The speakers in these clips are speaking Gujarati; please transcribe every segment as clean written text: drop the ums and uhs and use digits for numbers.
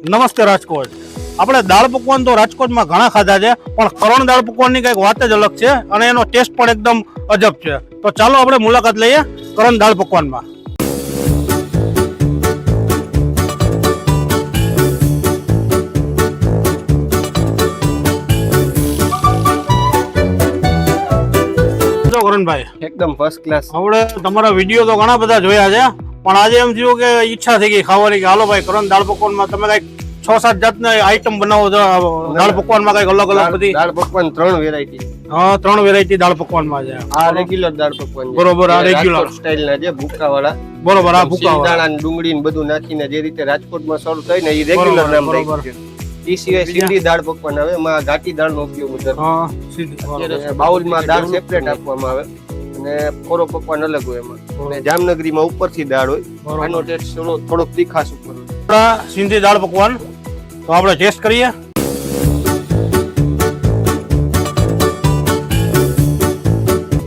નમસ્તે રાજકોટ. આપણે દાળ પકવાન તો રાજકોટમાં ઘણા ખાધા છે, પણ કરણ દાળ પકવાનની કંઈક વાત જ અલગ છે અને એનો ટેસ્ટ પણ એકદમ અજબ છે. તો ચાલો આપણે મુલાકાત લઈએ કરણ દાળ પકવાનમાં. કરણભાઈ એકદમ ફર્સ્ટ ક્લાસ. આપણે તમારા વિડીયો તો ઘણા બધા જોયા છે, પણ આજે એમ થયું કે ઈચ્છા થઈ ગઈ ખાવાની કે હાલો ભાઈ કરણ દાળ પકવાનમાં તમે કઈક 6-7 જાતની આઈટમ બનાવો છો. દાળ પકવાનમાં કઈક અલગ અલગ બધી દાળ પકવાન 3 વેરાયટી. હા, 3 વેરાયટી દાળ પકવાનમાં છે. આ રેગ્યુલર દાળ પકવાન છે. બરોબર, આ રેગ્યુલર સ્ટાઇલ ના છે, ભૂકા વાળા. બરોબર, આ ભૂકા દાણા ને ડુંગળી ને બધું નાખીને જે રીતે રાજકોટમાં સર્વ થાય ને એ રેગ્યુલર નામ રાખ્યું છે. એ સિવાય સિંધી દાળ પકવાન આવે, એમાં ઘાટી દાળનો ઉપયોગ વધારે. હા, સીધી બાઉલમાં દાળ સેપરેટ આપવામાં આવે અને કોરો પકવાન અલગ હોય એમાં. અને જામનગરીમાં ઉપરથી દાળ હોય. આનો ટેસ્ટ થોડોક તીખાશ ઉપર હોય. સિંધી દાળ પકવાન તો આપણે ટેસ્ટ કરીએ.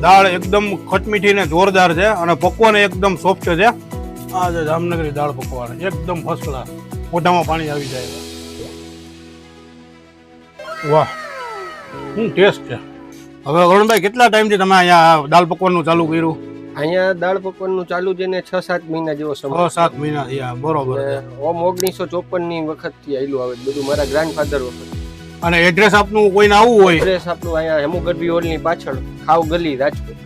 દાળ એકદમ ખટમીઠી ને જોરદાર છે અને પકવાન એકદમ સોફ્ટ છે. આ છે જામનગરી દાળ પકવાન, એકદમ ફર્સ્ટ ક્લાસ. મોઢામાં પાણી આવી જાય. વાહ, શું ટેસ્ટ છે. હવે વરુણભાઈ, કેટલા ટાઈમથી તમે અહીંયા દાળ પકવાનનું ચાલુ કર્યું? અહીંયા દાળ પકવાનનું ચાલુ છે ને 6-7 મહિના જેવો સમય. 6-7 મહિના થયા. બરોબર. ઓમ 1954 ની વખતથી આયલું આવે બધું, મારા ગ્રાન્ડફાધર વખત. અને એડ્રેસ આપનું કોઈને આવવું હોય? એડ્રેસ આપણું અહીંયા હેમુ ગઢવી હોલ ની પાછળ, ખાવ ગલી, રાજકોટ.